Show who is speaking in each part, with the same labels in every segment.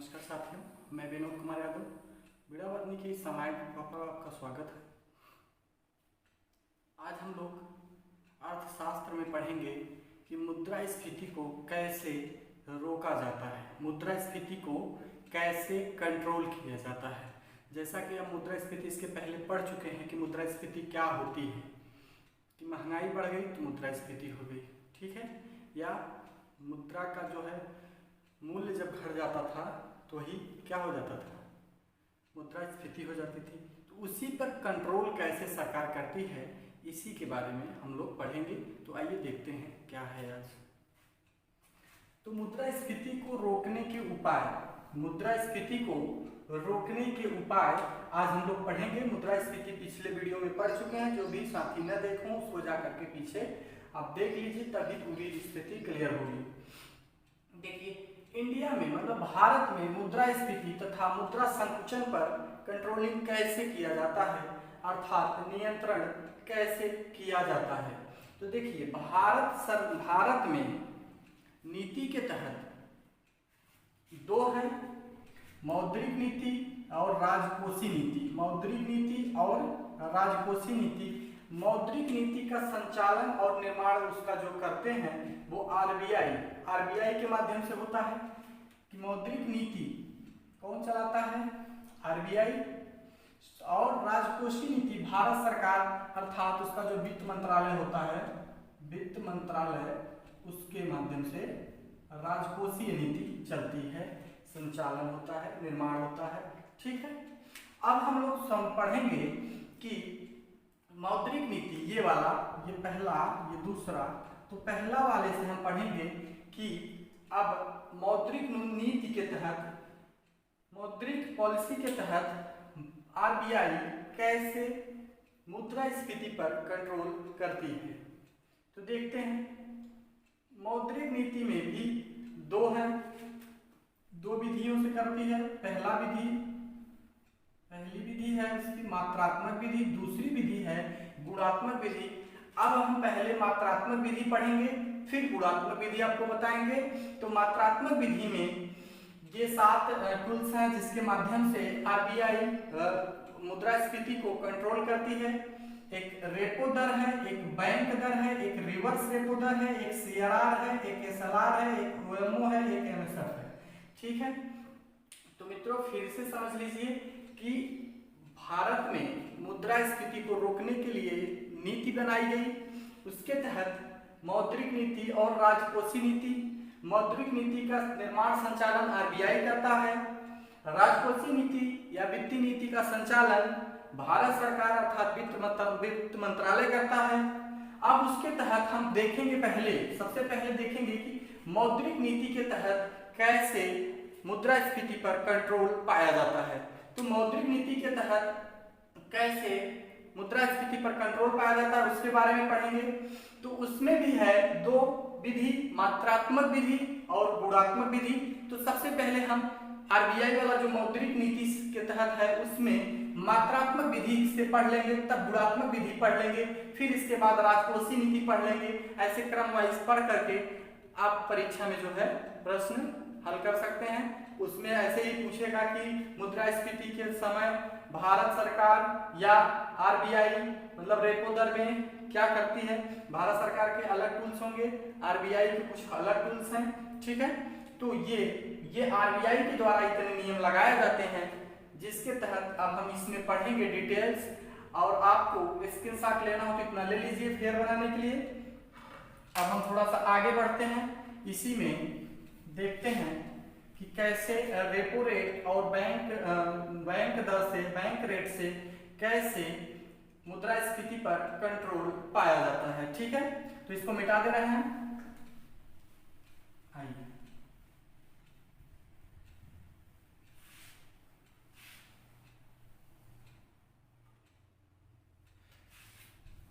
Speaker 1: नमस्कार साथियों, मैं विनोद कुमार यादव बीड़ा वर्नी की सामायिक पर आपका स्वागत है। आज हम लोग अर्थशास्त्र में पढ़ेंगे कि मुद्रास्फीति को कैसे रोका जाता है, मुद्रास्फीति को कैसे कंट्रोल किया जाता है। जैसा कि हम मुद्रास्फीति इसके पहले पढ़ चुके हैं कि मुद्रास्फीति क्या होती है, कि महंगाई बढ़ गई तो मुद्रास्फीति हो गई, ठीक है, या मुद्रा का जो है मूल्य जब घट जाता था तो ही क्या हो जाता था, मुद्रास्फीति हो जाती थी। तो उसी पर कंट्रोल कैसे सरकार करती है, इसी के बारे में हम लोग पढ़ेंगे। तो आइए देखते हैं क्या है आज। तो मुद्रास्फीति को रोकने के उपाय, मुद्रास्फीति को रोकने के उपाय आज हम लोग पढ़ेंगे। मुद्रास्फीति पिछले वीडियो में पढ़ चुके हैं, जो भी साथी न देखो उसको जाकर के पीछे आप देख लीजिए, तभी पूरी स्थिति क्लियर होगी। देखिए, इंडिया में मतलब भारत में मुद्रास्फीति तथा मुद्रा संकुचन पर कंट्रोलिंग कैसे किया जाता है, अर्थात नियंत्रण कैसे किया जाता है। तो देखिए, भारत में नीति के तहत दो है, मौद्रिक नीति और राजकोषीय नीति। मौद्रिक नीति और राजकोषीय नीति। मौद्रिक नीति का संचालन और निर्माण उसका जो करते हैं वो आरबीआई के माध्यम से होता है। कि मौद्रिक नीति कौन चलाता है, आरबीआई, और राजकोषीय नीति भारत सरकार, अर्थात उसका जो वित्त मंत्रालय होता है, वित्त मंत्रालय, उसके माध्यम से राजकोषीय नीति चलती है, संचालन होता है, निर्माण होता है, ठीक है। अब हम लोग पढ़ेंगे कि मौद्रिक नीति, ये वाला, ये पहला, ये दूसरा। तो पहला वाले से हम पढ़ेंगे कि अब मौद्रिक नीति के तहत, मौद्रिक पॉलिसी के तहत आरबीआई कैसे मुद्रास्फीति पर कंट्रोल करती है। तो देखते हैं, मौद्रिक नीति में भी दो है, दो विधियों से करती है। पहली विधि है उसकी मात्रात्मक विधि, दूसरी विधि है गुणात्मक विधि। अब हम पहले मात्रात्मक विधि पढ़ेंगे, फिर गुणात्मक विधि आपको बताएंगे। तो मात्रात्मक विधि में ये 7 टूल्स हैं जिसके माध्यम से आरबीआई मुद्रास्फीति को कंट्रोल करती है। एक रेपो दर है, एक बैंक दर है, एक रिवर्स रेपो दर है, एक सीआरआर है, एक एसएलआर है, एक ओएमओ है, एक एमएसएफ है, ठीक है। तो मित्रों फिर से समझ लीजिए कि भारत में मुद्रास्फीति को रोकने के लिए नीति बनाई गई, उसके तहत मौद्रिक नीति और राजकोषीय नीति। मौद्रिक नीति का निर्माण संचालन आरबीआई करता है, राजकोषीय नीति या वित्तीय नीति का संचालन भारत सरकार अर्थात वित्त मंत्रालय करता है। अब उसके तहत हम देखेंगे, सबसे पहले देखेंगे कि मौद्रिक नीति के तहत कैसे मुद्रास्फीति पर कंट्रोल पाया जाता है। तो मौद्रिक नीति के तहत कैसे मुद्रास्फीति पर कंट्रोल पाया जाता है उसके बारे में पढ़ेंगे। तो उसमें भी है दो विधि, मात्रात्मक विधि और गुणात्मक विधि। तो सबसे पहले हम आरबीआई वाला जो मौद्रिक नीति के तहत है उसमें मात्रात्मक विधि से पढ़ लेंगे, तब गुणात्मक विधि पढ़ लेंगे, फिर इसके बाद राजकोषीय नीति पढ़ लेंगे। ऐसे क्रम वाइज पढ़ करके आप परीक्षा में जो है प्रश्न हल कर सकते हैं। उसमें ऐसे ही पूछेगा कि मुद्रास्फीति के समय भारत सरकार या आरबीआई मतलब रेपो दर में क्या करती है। भारत सरकार के अलग टूल्स होंगे, आरबीआई के कुछ अलग टूल्स हैं, ठीक है। तो ये आरबीआई के द्वारा इतने नियम लगाए जाते हैं जिसके तहत अब हम इसमें पढ़ेंगे डिटेल्स। और आपको स्क्रीनशॉट लेना हो तो इतना ले लीजिए फेयर बनाने के लिए। अब हम थोड़ा सा आगे बढ़ते हैं, इसी में देखते हैं कि कैसे रेपो रेट और बैंक दर से, बैंक रेट से कैसे मुद्रास्फीति पर कंट्रोल पाया जाता है, ठीक है। तो इसको मिटा दे रहे हैं। आइए,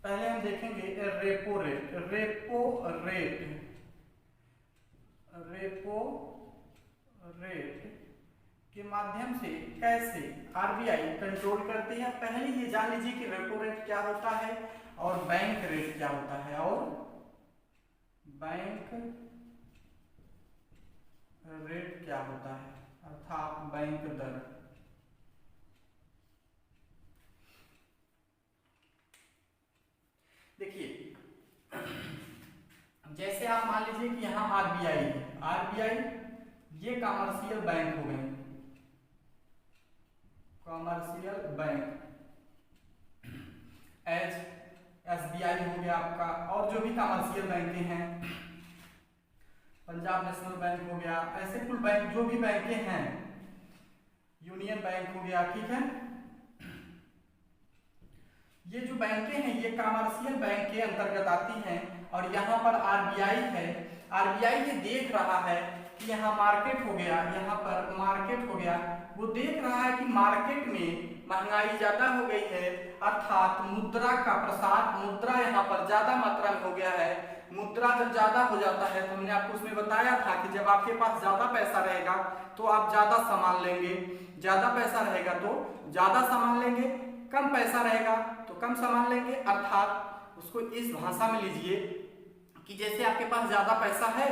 Speaker 1: पहले हम देखेंगे रेपो रेट के माध्यम से कैसे आरबीआई कंट्रोल करती है। पहले ये जान लीजिए कि रेपो रेट क्या होता है और बैंक रेट क्या होता है। और बैंक रेट क्या होता है, अर्थात बैंक दर। देखिए, जैसे आप मान लीजिए कि यहाँ आरबीआई है, आरबीआई ये कॉमर्शियल बैंक हो गए, कॉमर्शियल बैंक, एज एसबीआई हो गया आपका, और जो भी कॉमर्शियल बैंकें हैं, पंजाब नेशनल बैंक हो गया, ऐसे कुल बैंक जो भी बैंकें हैं, यूनियन बैंक हो गया, ठीक है। ये जो बैंकें हैं ये कॉमर्शियल बैंक के अंतर्गत आती हैं, और यहाँ पर आरबीआई है। आरबीआई ये देख रहा है कि यहाँ मार्केट हो गया, यहाँ पर मार्केट हो गया, वो देख रहा है कि मार्केट में महंगाई ज्यादा हो गई है, अर्थात मुद्रा का प्रसार, मुद्रा यहाँ पर ज्यादा मात्रा में हो गया है। मुद्रा जब ज्यादा हो जाता है, तो हमने आपको उसमें बताया था कि जब आपके पास ज्यादा पैसा रहेगा तो आप ज्यादा सामान लेंगे, ज्यादा पैसा रहेगा तो ज्यादा सामान लेंगे, कम पैसा रहेगा तो कम सामान लेंगे। अर्थात उसको इस भाषा में लीजिए कि जैसे आपके पास ज्यादा पैसा है,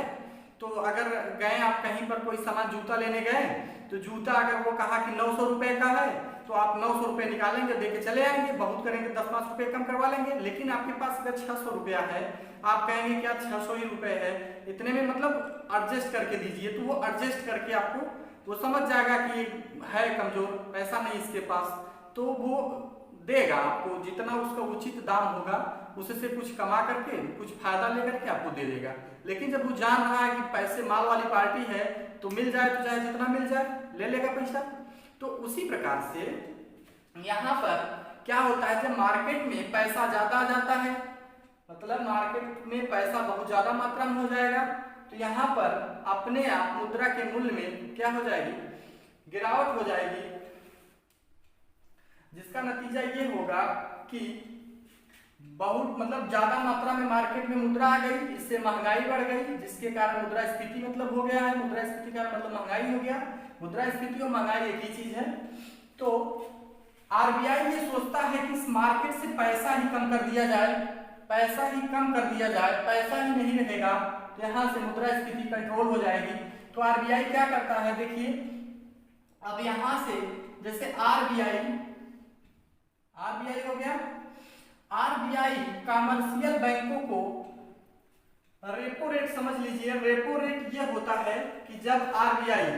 Speaker 1: तो अगर गए आप कहीं पर कोई सामान, जूता लेने गए, तो जूता अगर वो कहा कि 900 रुपए का है, तो आप 900 रुपए निकालेंगे, देके चले आएंगे, बहुत करेंगे 10-5 रुपए कम करवा लेंगे। लेकिन आपके पास अगर 600 रुपया है, आप कहेंगे क्या 600 ही रुपए है, इतने में मतलब एडजस्ट करके दीजिए, तो वो एडजस्ट करके आपको वो समझ जाएगा कि है कमजोर, पैसा नहीं इसके पास, तो वो देगा आपको जितना उसका उचित दाम होगा, उससे कुछ कमा करके कुछ फायदा लेकर के आपको दे देगा। लेकिन जब वो जान रहा है कि पैसे माल वाली पार्टी है, तो मिल जाए तो चाहे जितना मिल जाए ले लेगा पैसा। तो उसी प्रकार से यहाँ पर क्या होता है, जब मार्केट में पैसा ज्यादा आ जाता है, मतलब मार्केट में पैसा बहुत ज्यादा मात्रा में हो जाएगा, तो यहाँ पर अपने आप मुद्रा के मूल्य में क्या हो जाएगी, गिरावट हो जाएगी, जिसका नतीजा ये होगा कि बहुत मतलब ज्यादा मात्रा में मार्केट में मुद्रा आ गई, इससे महंगाई बढ़ गई, जिसके कारण मुद्रास्फीति मतलब हो गया है। मुद्रास्फीति का मतलब महंगाई हो गया। मुद्रास्फीति और महंगाई एक ही चीज है। तो आरबीआई ये सोचता है कि इस मार्केट से पैसा ही कम कर दिया जाए, पैसा ही कम कर दिया जाए, पैसा ही नहीं रहेगा, तो यहाँ से मुद्रास्फीति कंट्रोल हो जाएगी। तो आरबीआई क्या करता है, देखिए अब यहाँ से जैसे आरबीआई हो गया, आरबीआई कॉमर्शियल बैंकों को रेपो रेट समझ लीजिए। रेपो रेट यह होता है कि जब आरबीआई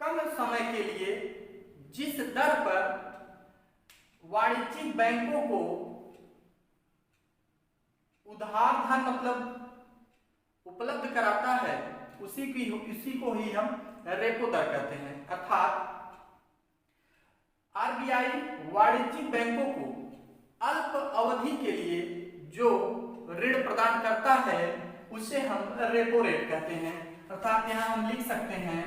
Speaker 1: कम समय के लिए जिस दर पर वाणिज्यिक बैंकों को उधार धन मतलब उपलब्ध कराता है, उसी को ही हम रेपो दर कहते हैं। अर्थात आरबीआई वाणिज्यिक बैंकों को अल्प अवधि के लिए जो ऋण प्रदान करता है उसे हम रेपो रेट कहते हैं। अर्थात यहां हम लिख सकते हैं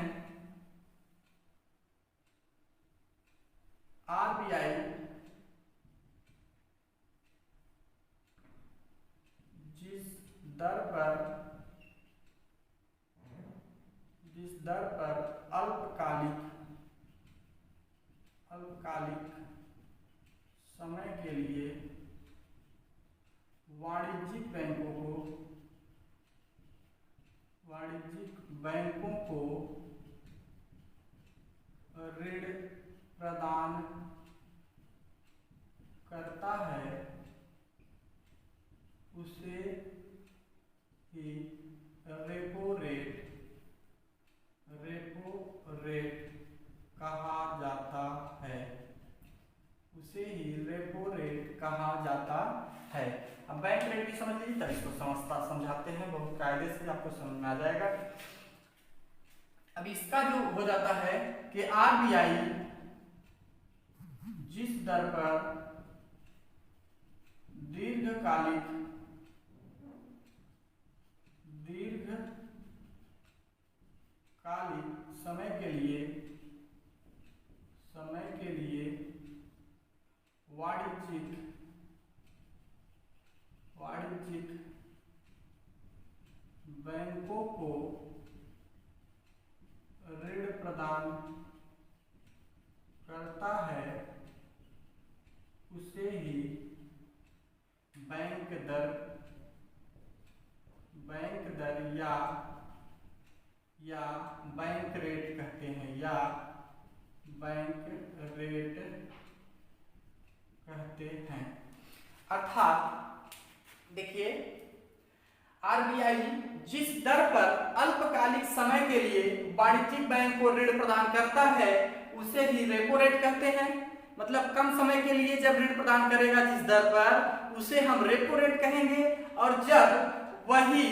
Speaker 1: आरबीआई जिस दर पर अल्पकालिक समय के लिए वाणिज्यिक बैंकों को ऋण प्रदान करता है, उसे ही रेपो रेट कहा जाता है, उसे ही रेपो रेट कहा जाता है। अब बैंक रेट भी समझ लीजिए, तब इसको समझाते हैं, बहुत कायदे से आपको समझ में आ जाएगा। अब इसका जो हो जाता है कि आरबीआई जिस दर पर दीर्घकालिक समय के लिए वाणिज्यिक बैंकों को ऋण प्रदान करता है, उसे ही बैंक दर या बैंक रेट कहते हैं, या बैंक रेट कहते हैं। अर्थात देखिए, आरबीआई जिस दर पर अल्पकालिक समय के लिए वाणिज्यिक बैंक को ऋण प्रदान करता है उसे ही रेपो रेट कहते हैं। मतलब कम समय के लिए जब ऋण प्रदान करेगा जिस दर पर, उसे हम रेपो रेट कहेंगे, और जब वही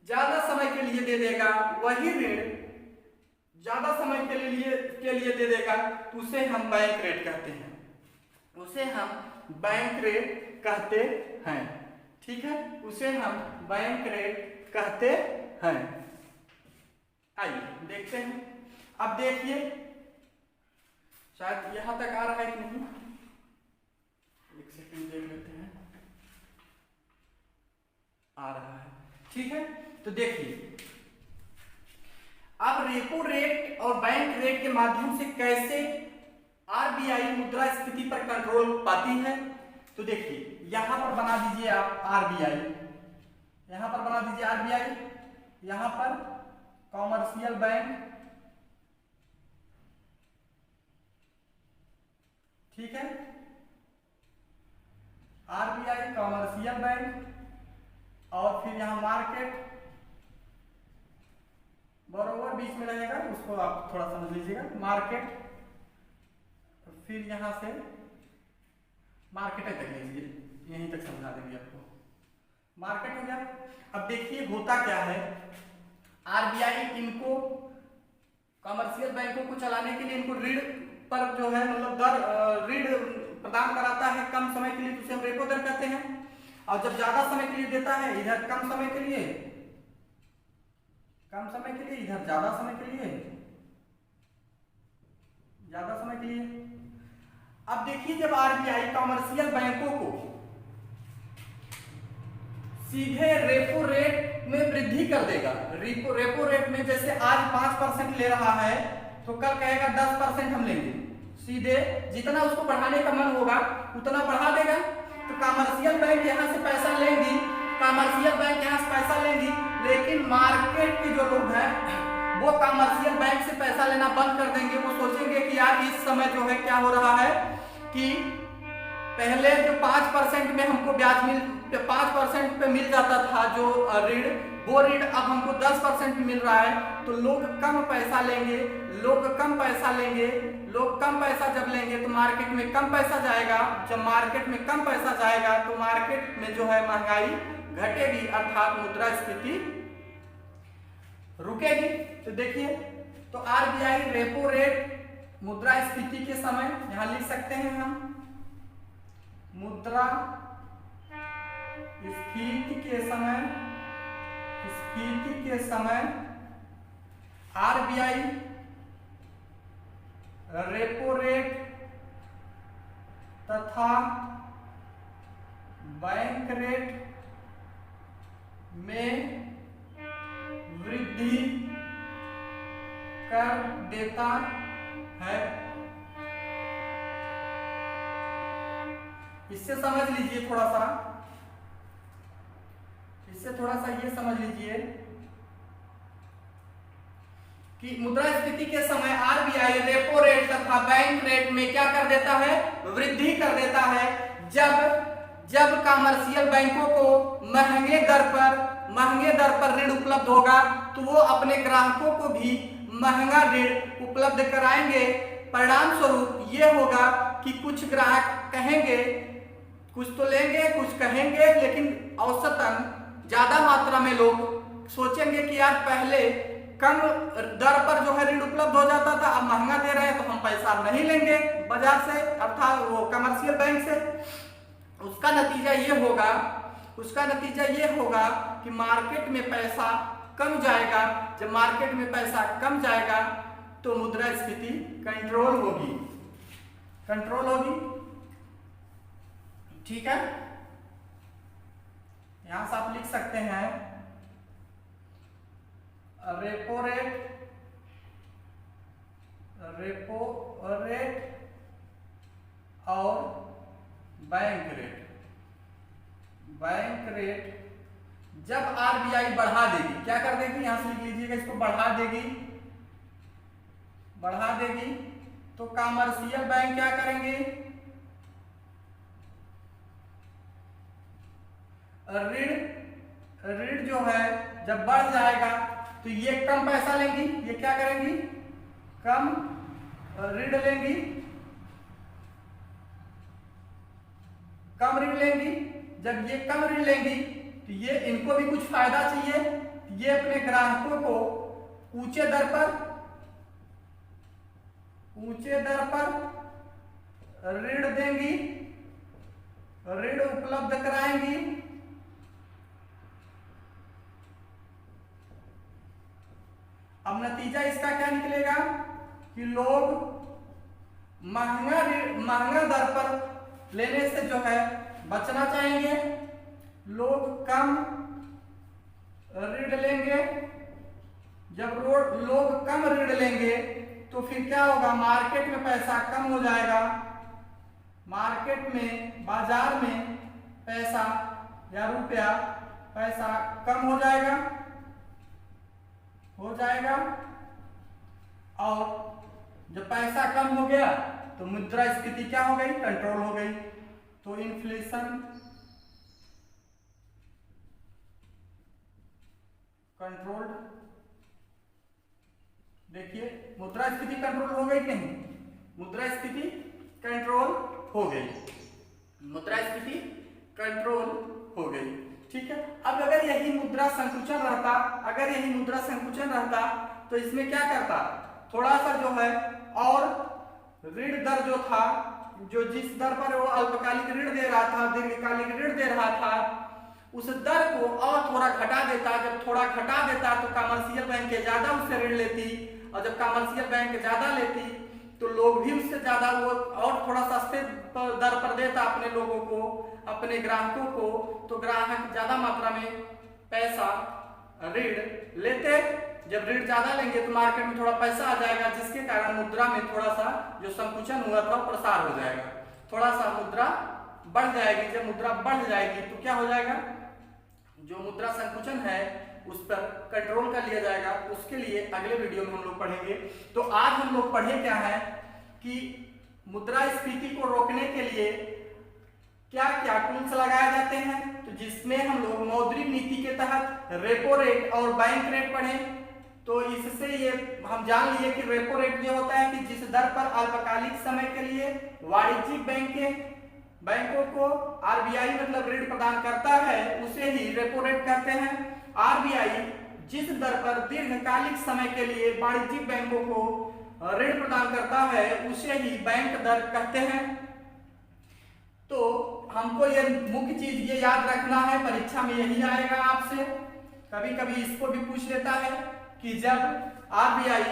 Speaker 1: ज्यादा समय के लिए दे देगा, वही ऋण ज्यादा समय के लिए दे देगा, तो उसे हम बैंक रेट कहते हैं, उसे हम बैंक रेट कहते हैं। ठीक है, उसे हम बैंक रेट कहते हैं। आइए देखते हैं। अब देखिए, शायद यहां तक आ रहा है कि नहीं, एक सेकंड देख लेते हैं। आ रहा है, ठीक है। तो देखिए, अब रेपो रेट और बैंक रेट के माध्यम से कैसे आरबीआई मुद्रास्फीति पर कंट्रोल पाती है। तो देखिए, यहां पर बना दीजिए आप आरबीआई, यहां पर बना दीजिए आरबीआई, यहां पर कॉमर्शियल बैंक, ठीक है, आरबीआई कॉमर्शियल बैंक, और फिर यहां मार्केट बरोबर बीच में रहेगा, उसको आप थोड़ा समझ लीजिएगा, मार्केट, फिर यहां से मार्केट तक लीजिए, यहीं तक समझा देंगे आपको, मार्केट हो गया। अब देखिए होता क्या है, आरबीआई इनको कमर्शियल बैंकों को चलाने के लिए इनको ऋण पर जो है मतलब दर ऋण प्रदान कराता है कम समय के लिए, उसे हम रेपो दर कहते हैं। और जब ज्यादा समय के लिए देता है, इधर कम समय के लिए, कम समय के लिए, इधर ज्यादा समय के लिए, ज्यादा समय के लिए। अब देखिए, जब आरबीआई कमर्शियल बैंकों को सीधे रेपो रेट में वृद्धि कर देगा, रेपो रेट में जैसे आज 5% ले रहा है, तो कल कहेगा 10% हम लेंगे, सीधे जितना उसको बढ़ाने का मन होगा उतना बढ़ा देगा। तो कमर्शियल बैंक यहां से पैसा लेंगी, कमर्शियल बैंक यहां से पैसा लेंगी, लेकिन मार्केट के जो लोग हैं वो कमर्शियल बैंक से पैसा लेना बंद कर देंगे। वो सोचेंगे कि यार इस समय जो है क्या हो रहा है कि पहले जो 5% में हमको ब्याज 5% पे मिल जाता था जो ऋण, वो ऋण अब हमको 10% मिल रहा है। तो लोग कम पैसा लेंगे, लोग कम पैसा लेंगे, लोग कम पैसा जब लेंगे तो मार्केट में कम पैसा जाएगा। जब मार्केट में कम पैसा जाएगा तो मार्केट में जो है महंगाई घटेगी, अर्थात मुद्रास्फीति रुकेगी। तो देखिए, तो आरबीआई रेपो रेट मुद्रास्फीति के समय, यहां लिख सकते हैं हम, मुद्रा स्फीति के समय आरबीआई रेपो रेट तथा बैंक रेट में वृद्धि कर देता है। इससे समझ लीजिए थोड़ा सा, इससे थोड़ा सा ये समझ लीजिए कि मुद्रास्फीति के समय आरबीआई रेपो रेट तथा बैंक रेट में क्या कर देता है, वृद्धि कर देता है। जब कमर्शियल बैंकों को महंगे दर पर ऋण उपलब्ध होगा तो वो अपने ग्राहकों को भी महंगा ऋण उपलब्ध कराएंगे। परिणाम स्वरूप ये होगा कि कुछ ग्राहक कहेंगे, कुछ तो लेंगे, कुछ कहेंगे, लेकिन औसतन ज्यादा मात्रा में लोग सोचेंगे कि यार पहले कम दर पर जो है ऋण उपलब्ध हो जाता था, अब महंगा दे रहे हैं तो हम पैसा नहीं लेंगे बाजार से, अर्थात वो कमर्शियल बैंक से। उसका नतीजा ये होगा कि मार्केट में पैसा कम जाएगा। जब मार्केट में पैसा कम जाएगा तो मुद्रास्फीति कंट्रोल होगी। ठीक है, यहां से आप लिख सकते हैं रेपो रेट और बैंक रेट जब आरबीआई बढ़ा देगी, क्या कर देगी, यहां से लिख लीजिएगा इसको, बढ़ा देगी, बढ़ा देगी, तो कमर्शियल बैंक क्या करेंगे, ऋण जो है जब बढ़ जाएगा तो ये कम पैसा लेंगी, ये क्या करेंगी, कम ऋण लेंगी, कम ऋण लेंगी। जब ये कम ऋण लेंगी तो ये इनको भी कुछ फायदा चाहिए, ये अपने ग्राहकों को ऊंचे दर पर ऋण देंगी, ऋण उपलब्ध कराएंगी। अब नतीजा इसका क्या निकलेगा कि लोग महंगा दर पर लेने से जो है बचना चाहेंगे, लोग कम ऋण लेंगे। जब लोग कम ऋण लेंगे तो फिर क्या होगा, मार्केट में पैसा कम हो जाएगा, मार्केट में, बाजार में पैसा या रुपया, पैसा कम हो जाएगा, और जब पैसा कम हो गया तो मुद्रास्फीति क्या हो गई, कंट्रोल हो गई। तो इन्फ्लेशन कंट्रोल्ड, देखिए मुद्रास्फीति कंट्रोल हो गई कि नहीं, मुद्रास्फीति कंट्रोल हो गई, मुद्रास्फीति कंट्रोल हो गई, ठीक है। अब अगर यही मुद्रा संकुचन रहता, तो इसमें क्या करता, थोड़ा सा जो है और ऋण दर जो था, जो जिस दर पर वो अल्पकालिक ऋण दे रहा था, दीर्घकालिक ऋण दे रहा था, उस दर को और थोड़ा घटा देता। जब थोड़ा घटा देता तो कमर्शियल बैंक ज्यादा उससे ऋण लेती, और जब कमर्शियल बैंक ज्यादा लेती तो लोग भी उससे ज्यादा वो और थोड़ा सस्ते दर पर देता अपने लोगों को, अपने ग्राहकों को, तो ग्राहक ज्यादा मात्रा में पैसा ऋण लेते। जब ऋण ज्यादा लेंगे तो मार्केट में थोड़ा पैसा आ जाएगा, जिसके कारण मुद्रा में थोड़ा सा जो संकुचन हुआ था प्रसार हो जाएगा, थोड़ा सा मुद्रा बढ़ जाएगी। जब मुद्रा बढ़ जाएगी तो क्या हो जाएगा, जो मुद्रा संकुचन है उस पर कंट्रोल कर लिया जाएगा। उसके लिए अगले वीडियो में हम लोग पढ़ेंगे। तो आज हम लोग पढ़े क्या है कि मुद्रास्फीति को रोकने के लिए क्या क्या टूल्स लगाए जाते हैं, तो जिसमें हम लोग मौद्रिक नीति के तहत रेपो रेट और बैंक रेट पढ़े। तो इससे ये हम जान लिए कि रेपो रेट ये होता है कि जिस दर पर अल्पकालिक समय के लिए वाणिज्यिक बैंकों को आरबीआई मतलब ऋण प्रदान करता है, उसे ही रेपो रेट कहते हैं। आरबीआई जिस दर पर दीर्घकालिक समय के लिए वाणिज्यिक बैंकों को ऋण प्रदान करता है, उसे ही बैंक दर कहते हैं। तो हमको ये मुख्य चीज ये याद रखना है, परीक्षा में यही आएगा आपसे, कभी कभी इसको भी पूछ लेता है कि जब आरबीआई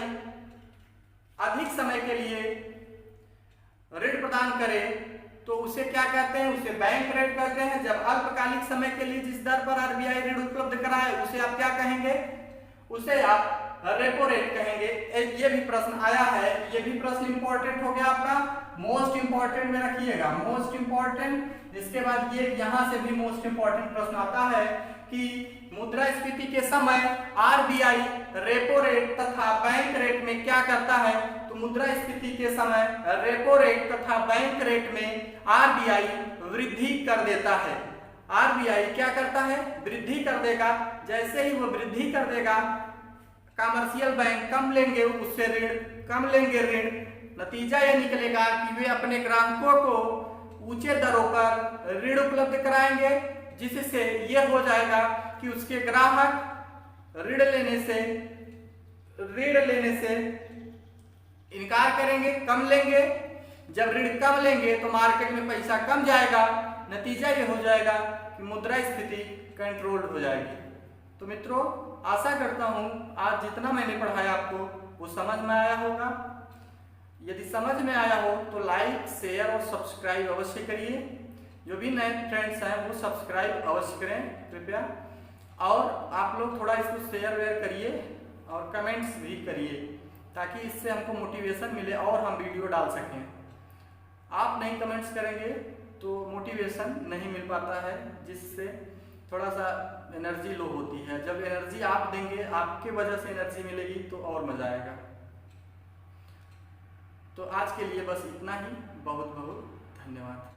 Speaker 1: अधिक समय के लिए ऋण प्रदान करे तो उसे क्या कहते हैं, उसे बैंक रेट कहते हैं। जब अल्पकालिक समय के लिए जिस दर पर आरबीआई ऋण उपलब्ध कराए उसे आप क्या कहेंगे, उसे आप रेपो रेट कहेंगे। ये भी प्रश्न आया है, ये भी प्रश्न इंपॉर्टेंट हो गया आपका, मोस्ट इंपॉर्टेंट में रखिएगा, मोस्ट इंपॉर्टेंट। इसके बाद ये यहां से भी मोस्ट इंपॉर्टेंट प्रश्न आता है कि मुद्रास्फीति के समय आरबीआई रेपो रेट तथा बैंक रेट में क्या करता है। तो मुद्रास्फीति के समय रेपो रेट तथा बैंक रेट में आरबीआई वृद्धि कर देता है। आरबीआई क्या करता है, वृद्धि कर देगा। जैसे ही वो वृद्धि कर देगा, कमर्शियल बैंक कम लेंगे उससे ऋण, कम लेंगे ऋण, नतीजा ये निकलेगा कि वे अपने ग्राहकों को ऊंचे दरों पर ऋण उपलब्ध कराएंगे, जिससे ये हो जाएगा कि उसके ग्राहक ऋण लेने से इनकार करेंगे, कम लेंगे। जब ऋण कम लेंगे तो मार्केट में पैसा कम जाएगा, नतीजा ये हो जाएगा कि मुद्रास्फीति कंट्रोल्ड हो जाएगी। तो मित्रों, आशा करता हूं आज जितना मैंने पढ़ाया आपको वो समझ में आया होगा। यदि समझ में आया हो तो लाइक, शेयर और सब्सक्राइब अवश्य करिए। जो भी नए फ्रेंड्स हैं वो सब्सक्राइब अवश्य करें कृपया, और आप लोग थोड़ा इसको शेयर वेयर करिए और कमेंट्स भी करिए, ताकि इससे हमको मोटिवेशन मिले और हम वीडियो डाल सकें। आप नहीं कमेंट्स करेंगे तो मोटिवेशन नहीं मिल पाता है, जिससे थोड़ा सा एनर्जी लो होती है। जब एनर्जी आप देंगे, आपके वजह से एनर्जी मिलेगी तो और मजा आएगा। तो आज के लिए बस इतना ही। बहुत बहुत धन्यवाद।